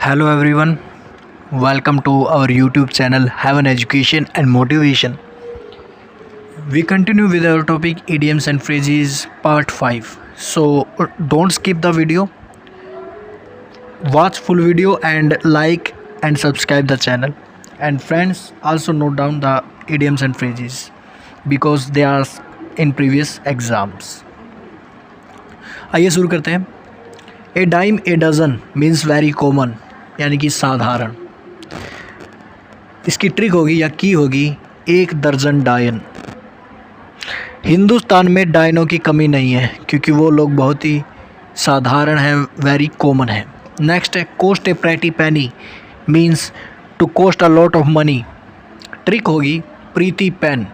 Hello everyone, welcome to our YouTube channel Heaven Education and Motivation. We continue with our topic idioms and phrases part 5. So don't skip the video, watch full video and like and subscribe the channel. And friends, also note down the idioms and phrases because they are in previous exams. आइए शुरू करते हैं. A dime a dozen means very common यानी कि साधारण. इसकी trick होगी या की होगी एक दर्जन डायन. हिंदुस्तान में डायनों की कमी नहीं है क्योंकि वो लोग बहुत ही साधारण हैं, वेरी कॉमन है. नेक्स्ट है cost a pretty penny means to cost a lot of money. Trick होगी प्रीति पेन.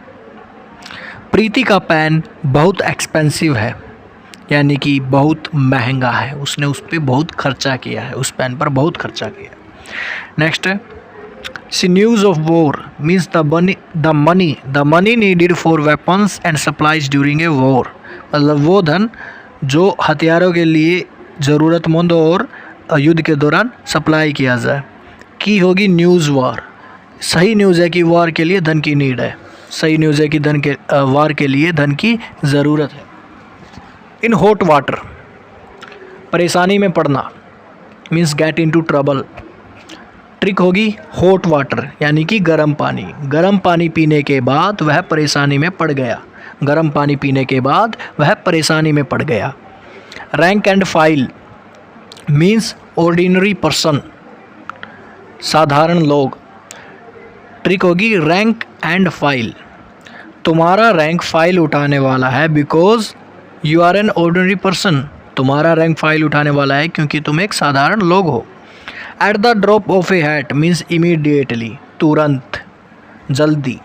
प्रीति का पेन बहुत एक्सपेंसिव है यानी कि बहुत महंगा है, उसने उस पर बहुत खर्चा किया है, उस पेन पर बहुत खर्चा किया. नेक्स्ट है sinews of war means the money needed for weapons and supplies during a war. मतलब वो धन जो हथियारों के लिए ज़रूरतमंद और युद्ध के दौरान सप्लाई किया जाए. की होगी न्यूज़ वार. सही न्यूज़ है कि वार के लिए धन की नीड है, सही न्यूज़ है कि वार के लिए धन की ज़रूरत है. इन हॉट वाटर परेशानी में पड़ना means get into trouble. Trick होगी हॉट वाटर यानी कि गर्म पानी. गर्म पानी पीने के बाद वह परेशानी में पड़ गया. गर्म पानी पीने के बाद वह परेशानी में पड़ गया. Rank and file means ordinary person, साधारण लोग. ट्रिक होगी रैंक एंड फाइल. तुम्हारा रैंक फाइल उठाने वाला है because you are an ordinary person. तुम्हारा रैंक फाइल उठाने वाला है क्योंकि तुम एक साधारण लोग हो. At the drop of a hat means immediately, तुरंत, जल्दी.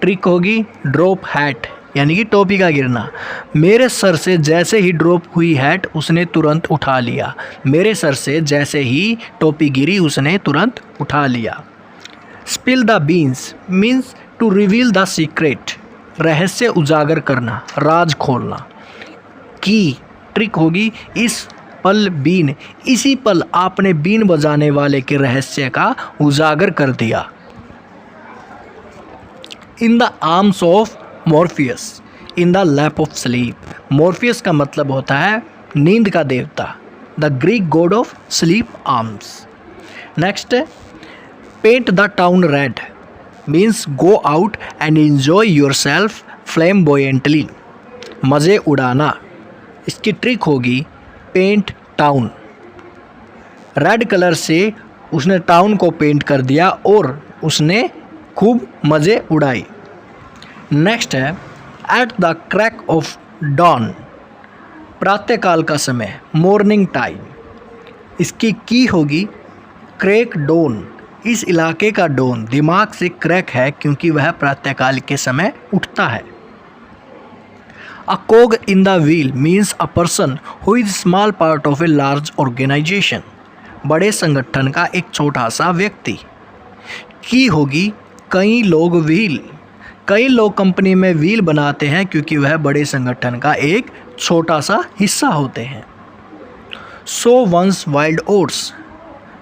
ट्रिक होगी ड्रॉप हैट यानी कि टोपी का गिरना. मेरे सर से जैसे ही ड्रॉप हुई हैट उसने तुरंत उठा लिया. मेरे सर से जैसे ही टोपी गिरी उसने तुरंत उठा लिया. Spill the beans means to reveal the secret, रहस्य उजागर करना, राज खोलना. की ट्रिक होगी इस पल बीन, इसी पल आपने बीन बजाने वाले के रहस्य का उजागर कर दिया. In the arms of Morpheus in the lap of sleep. Morpheus का मतलब होता है नींद का देवता, the Greek god of sleep arms. Next है paint the town red means go out and enjoy yourself flamboyantly, मज़े उड़ाना. इसकी ट्रिक होगी पेंट टाउन. रेड कलर से उसने टाउन को पेंट कर दिया और उसने खूब मज़े उड़ाई. नेक्स्ट है at the crack of dawn, प्रातःकाल का समय, मॉर्निंग टाइम. इसकी की होगी क्रैक डॉन. इस इलाके का डॉन दिमाग से क्रैक है क्योंकि वह प्रातःकाल के समय उठता है. A cog in the wheel means a person who is small part of a large organization. बड़े संगठन का एक छोटा सा व्यक्ति. की होगी कई लोग व्हील. कई लोग कंपनी में व्हील बनाते हैं क्योंकि वह बड़े संगठन का एक छोटा सा हिस्सा होते हैं. Sow one's wild oats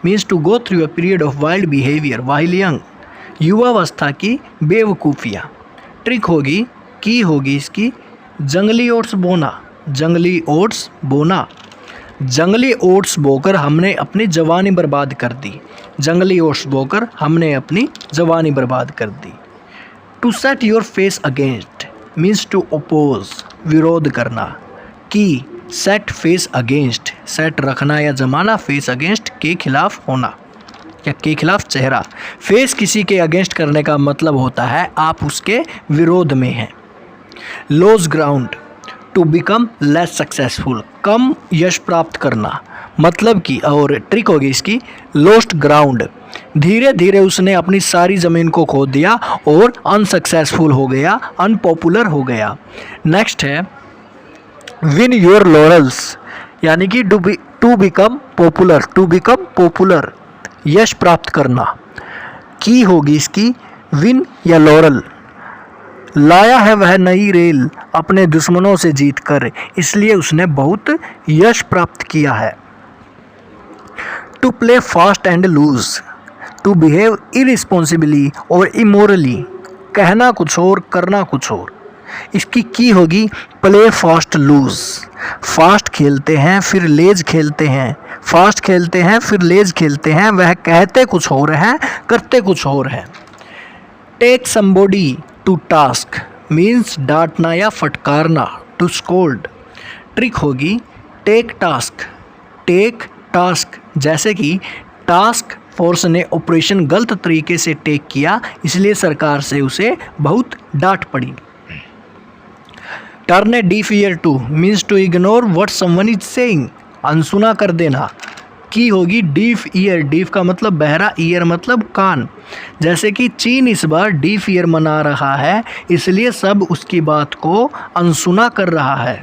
means to go through a period of wild behaviour while young, युवावस्था की बेवकूफ़ियाँ. ट्रिक होगी की होगी इसकी जंगली ओट्स बोना. जंगली ओट्स बोना. जंगली ओट्स बोकर हमने अपनी जवानी बर्बाद कर दी. जंगली ओट्स बोकर हमने अपनी जवानी बर्बाद कर दी. To set your face against means to oppose, विरोध करना. की सेट फेस अगेंस्ट, सेट रखना या जमाना, फेस अगेंस्ट के खिलाफ होना या के खिलाफ चेहरा. फेस किसी के अगेंस्ट करने का मतलब होता है आप उसके विरोध में हैं. Lose ground to become less successful, कम यश प्राप्त करना. मतलब कि और ट्रिक होगी इसकी लॉस्ट ग्राउंड, धीरे धीरे उसने अपनी सारी ज़मीन को खो दिया और अनसक्सेसफुल हो गया, अनपॉपुलर हो गया. नेक्स्ट है विन योर लॉरल्स यानी कि to become popular, to become popular, यश प्राप्त करना. की होगी इसकी विन या लॉरल. लाया है वह नई रेल अपने दुश्मनों से जीत कर, इसलिए उसने बहुत यश प्राप्त किया है. To play fast and loose, to behave irresponsibly और इमोरली, कहना कुछ और करना कुछ और। इसकी की होगी प्ले फास्ट लूज। फास्ट खेलते हैं फिर लेज खेलते हैं, फास्ट खेलते हैं फिर लेज खेलते हैं, वह कहते कुछ और हैं करते कुछ और हैं। Take somebody to task means डांटना या फटकारना, टू स्कोल्ड। ट्रिक होगी टेक टास्क, टेक टास्क, जैसे कि टास्क फोर्स ने ऑपरेशन गलत तरीके से टेक किया इसलिए सरकार से उसे बहुत डांट पड़ी। Turn a deaf ear to means to ignore what someone is saying, अनसुना कर देना। की होगी डीफ ईयर, डीफ का मतलब बहरा, ईयर मतलब कान। जैसे कि चीन इस बार डीफ ईयर मना रहा है इसलिए सब उसकी बात को अनसुना कर रहा है,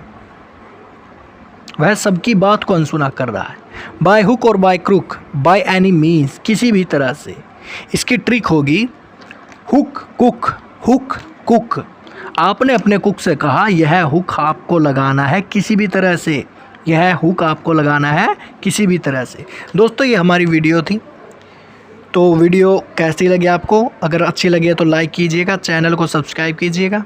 वह सबकी बात को अनसुना कर रहा है। बाय हुक और by crook, by any means, किसी भी तरह से। इसकी ट्रिक होगी हुक कुक, हुक कुक। आपने अपने कुक से कहा यह हुक आपको लगाना है किसी भी तरह से, यह हुक आपको लगाना है किसी भी तरह से। दोस्तों ये हमारी वीडियो थी, तो वीडियो कैसी लगी आपको? अगर अच्छी लगी है तो लाइक कीजिएगा, चैनल को सब्सक्राइब कीजिएगा।